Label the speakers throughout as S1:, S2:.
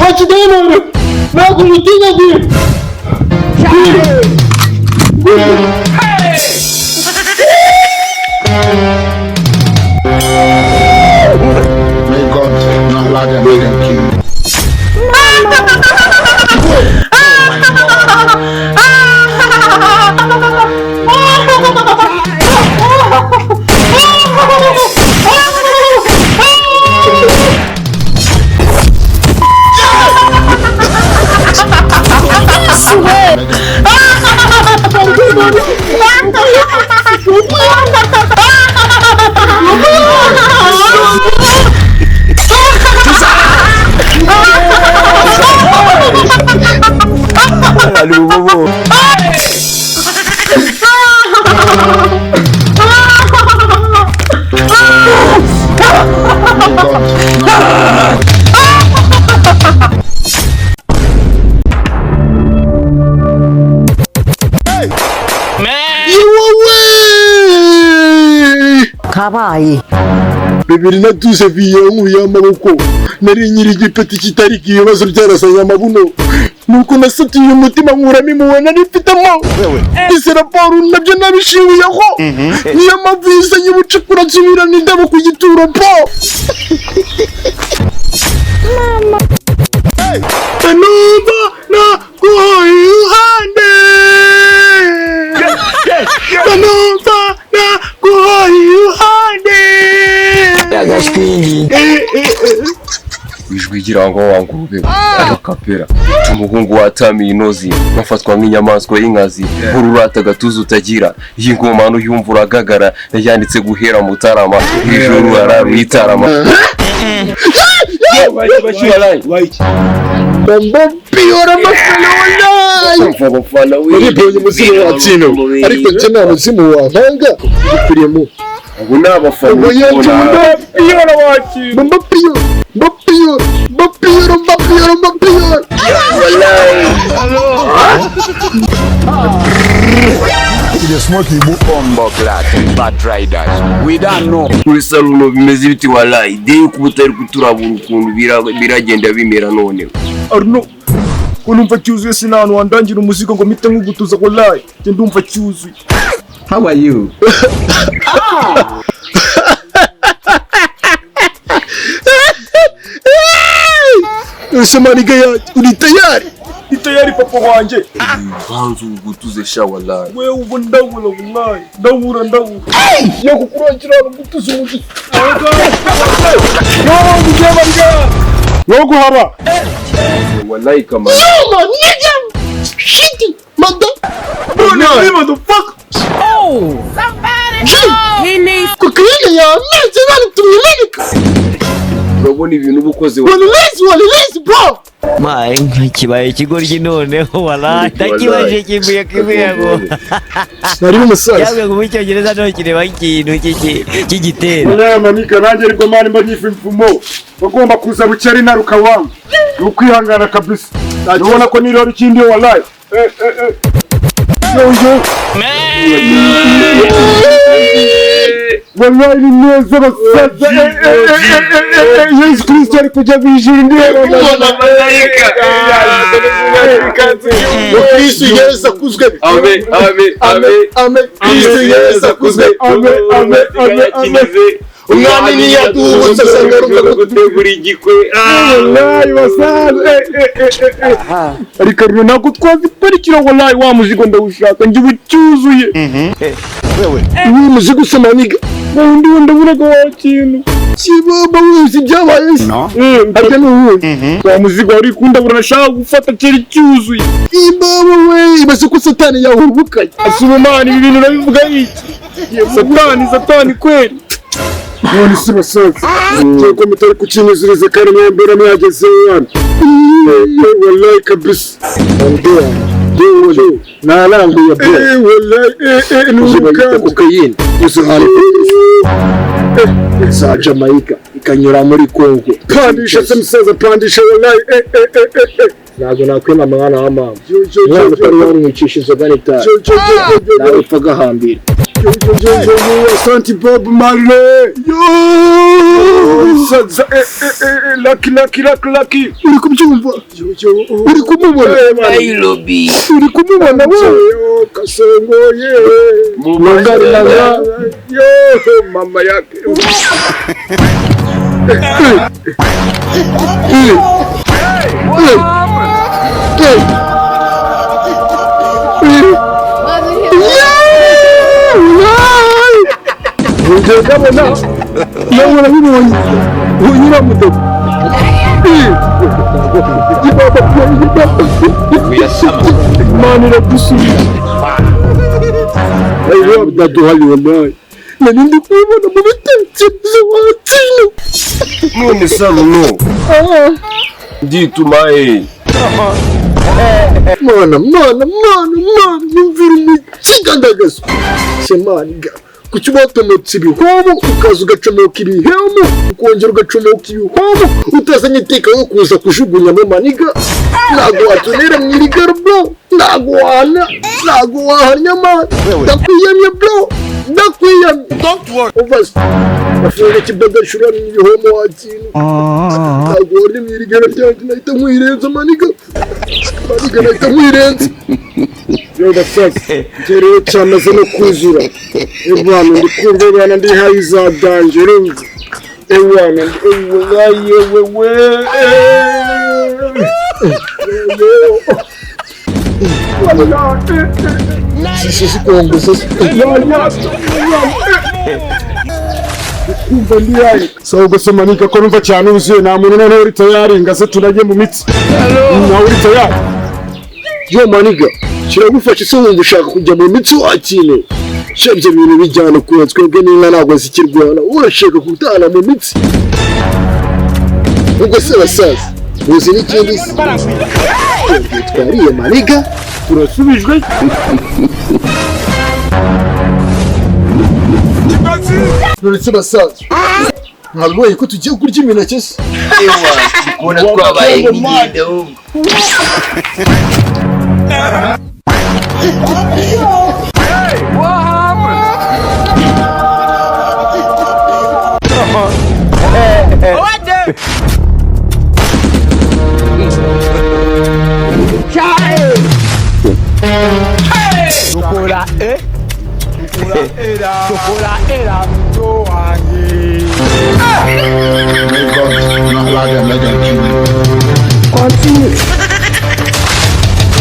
S1: Watch idayimoni. Ntabwo mutinya giye.
S2: May God not allow them to kill you.
S1: Aduh, bobo.
S3: Kabaye
S1: bibiri na tuze viyankuye amaboko nari nyiri igipeti kitari kibazo byarasanye amabuno nuko nasatiye umutima nkuramo impuhwe nari mfitemo ese raporo nabyo nabishingiyeho niyo mpamvu yizanye ubucakura nsubirana indabo ku gituro po kanumva naguhoye iruhande kanumva naguhoye iruhande
S3: agashwingi
S4: ijwi igirango wangurube akapera umuhungu watamiye inozi bafatwa nk'inyamaswa y'inkazi ururata agatuza utagira iyi ngoma n'uyumva uragagara yanditse guhera Mutarama ijoro araruyitarama
S1: Bambopiyora mafana wallahi uribonye umuzimu wa Tino ariko nje nta muzimu wa ntanga ukuriyemo
S4: ubu nabafana
S1: bambopiyora wacu bambopiyora
S4: wallahi
S2: The smoky bombo clad bad riders. We don't know.
S4: kuri saluno bimeze biti wallahi de kubutari kuturabura ukuntu biragenda bimera none
S5: Arno kunumva cyuzuye sinanu wandangira umuzigo ngo mite ngugutuza wallahi nje ndumva cyuzuye.
S3: How are you?
S1: Usamaniga yacu uri tayari
S5: Ni tayari papa wanje.
S4: hanzu gutuze sha wallahi
S5: Wewe ubu ndabura wallahi. Ndabura.
S1: yo kukurangira gutuza umuzi
S5: Yo guhaba.
S4: wallahi kama
S1: mama nigga shit mother
S5: Motherfucker.
S6: He needs
S1: kukiga ya mimi nani tumilika
S4: urabona ibintu ubukoze
S1: walilezi bro
S3: Mai kibaye kigoryi noneho wala takibaje kimbuye ngo
S1: nari umusaza
S3: yawe ngo mucyongereza no kireba ikintu cy'igitero
S5: Wallahi manika nanjye ariko mani mba nyifa imfumo. Bagomba kuza bucyari naruka wangu. Ukwihangana kabisa. Ubona ko nirori ikindi wallahi. Wallahi ni neza basaza. Yesu Kristo ari kujya bijuru ndiye
S1: Kristo Yesu akuzwe
S4: amen
S1: Kristo Yesu akuzwe
S4: amen
S1: umwami ni yaduhutse sangaruka
S4: gutegura igikwe
S5: wallahi basaza. Ariko rero nako twaziparikira wallahi wa muzigo ndawushaka nje bucyuzuye.
S1: uyu muzigo usamaniga
S5: Wundi ndaburaga wa kintu.
S1: kibaba wizi byabaye
S5: Ate n'uwundi. Wa muzigo ari kundabura nashaka gufata kiri cyuzuye.
S1: ibaba we ibase ko satani yahubukaye
S5: Asubumani ibi bintu nabivuga iki? Satani kweli.
S1: none si basaza cyeko mutari kukinyuzuriza kare mwembera mwageze hano wallahi kabisa ndio nalanguye bro
S5: Wallahi
S1: nuka kokayini uzo ari za Jamaica ikanyura muri Kongo.
S5: Pandisha se musaza, pandisha wallahi.
S1: Ntabwo nakwima mwana wa mama. Mwana utari wamwicisha inzoga n'itabi. Nawe upfa agahambira.
S5: Asante Bob Marley. Saza lucky.
S1: Uri kubyumva? Uri kumubona?
S3: Nairobi.
S1: Uri kumubona wewe?
S5: Kasongo ye.
S1: Mangara.
S5: Yo mama yake.
S1: Ndabona nawe urabibonye unyura mudogo mani radusubiza ayo daduhali wallahi nandi kubona mu bitekerezo watino
S4: none saruno nditumaye
S1: mana numvira umukigandagazo semaniga kuki watomotse ibihomo ukaza ugacomoka ibihemo ukongera ugacomoka ibihomo utazanye iteka yo kuza kujugunyamo maniga ntabwo watonera mu irigara bro ntabwo wahanya mani ndakwiyamye bro ndakwiyamye uvase afunga ikibadashura mu ibihomo wakintu ntabwo wari mu irigara ryanjye nahita nkwirenza maniga nahita nkwirenza
S5: Yoda sasa, njyewe cyamaze no kuzura. Ebwana ndikumva bana ndi hayi za danger. Ebwana wewe.
S1: Sisi Kongo sisi.
S5: Kumva ndi hayi. Sawa gusoma nika ko numva cyane uzuye nta muntu none uri tayari ngase turajye mu mitsi. Nawe uri tayari.
S1: Yo maniga. Kiragufasha se wumva ushaka kujya mu mitsi wakine shabye ibintu bijyana kure twebwe n'inka ntabwo zikirwana urashaka gutana mu mitsi ubwo se basaza muzi n'ikindi se twariye maniga
S5: turasubijwe
S1: none se basaza ntabwo ko tugiye kurya imineke se
S3: Kubona twabaye nk'ingendo ahubwo.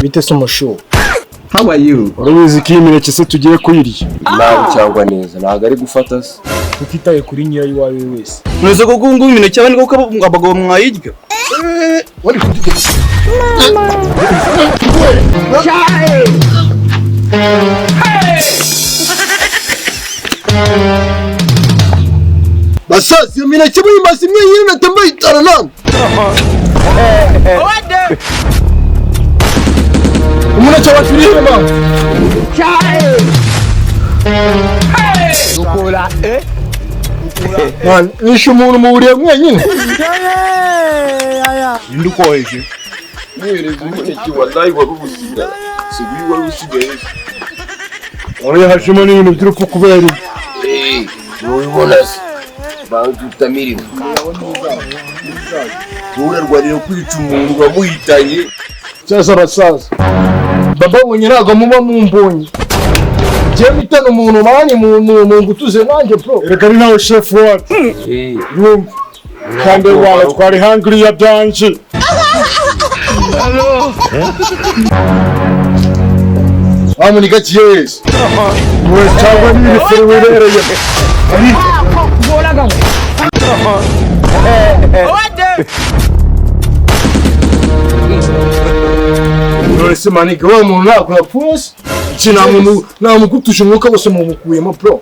S1: bite se umushu
S2: How are you?
S5: urabizi ko imineke se tugiye kuyirya
S4: nawe cyangwa neza ntabwo ari gufata se
S5: tutitaye kuri nyirayo uwo ari we wese
S2: Ntuzi ko gungu imineke abandi kuko abagabo mwayirya.
S1: wari kutugira basaza iyo mineke muyimaze imwe yiri natambaye itara namwe umuneke waturiye mama man nishe umuntu muhuriye mwenyine
S2: Ninde ukoheje?
S4: mwereza umuneke wallahi wari ubusiga si wari usigaye
S5: oya hajemo n'ibintu by'urupfu kubera ibi
S4: ntubibona se bantu utamirimo urarwanira kwica umuntu wamuhitanye
S1: cyasa basaza baba mwenye ntabwo muba mumbonye jewe mitana umuntu mani mu ngutuze nanjye bro
S5: reka ni nawe chef wacu yumva kandi waba twari hungry ya danje
S1: amunika kiyesi
S5: we cyangwa n'ibifuru wibereye
S1: none se manika wa muntu ntabwo yapfuye se iki nta mugutuje umwuka wose mumukuyemo bro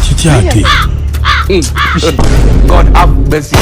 S6: Chichate.
S3: God have mercy.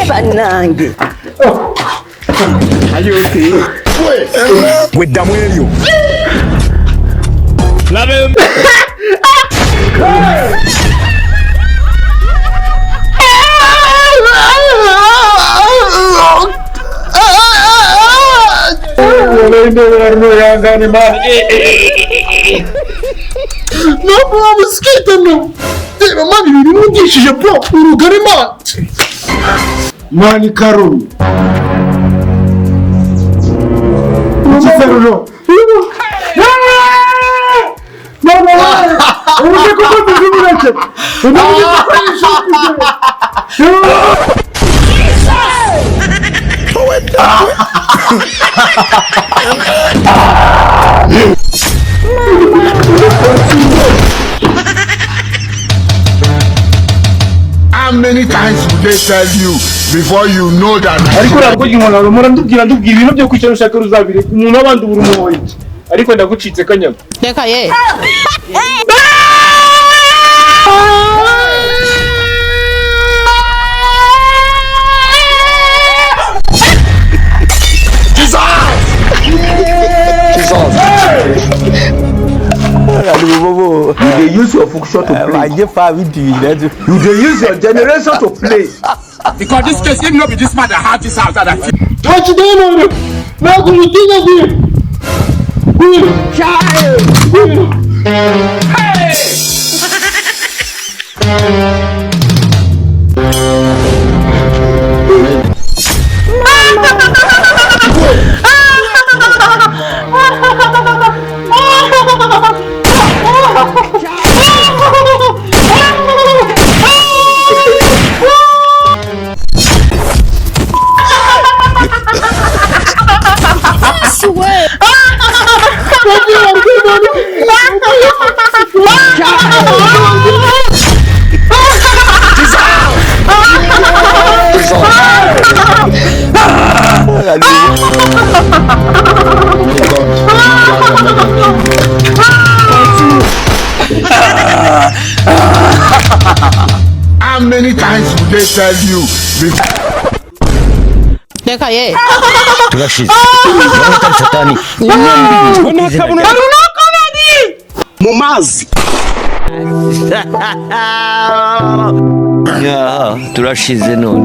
S6: Banange.
S5: Are you okay?
S1: With Damuelio.
S3: Love him.
S1: No problem, skate no. Deva mani bimundishije bro, urugare man. Mani Karoli. Uchiferuno. Mama, uje kuko tuzimurache.
S2: How many times would they tell you before you know that?
S5: Ariko nakugimona rumura ndubwira ibintu byo kwicara ushaka ruzabire umuntu abandi urumoye. Ariko ndagucitse kanyaga.
S6: Reka ye.
S1: You dey use your function to play. You dey use your generation to play.
S2: Because this case, if not be this man that had this house, that
S1: What you doing on it? Now can you think of it?
S2: how many times would they tell you before?
S6: Reka ye.
S3: Turashize. Satani.
S6: ARNOCOMEDY.
S1: Mumazi.
S3: Turashize none.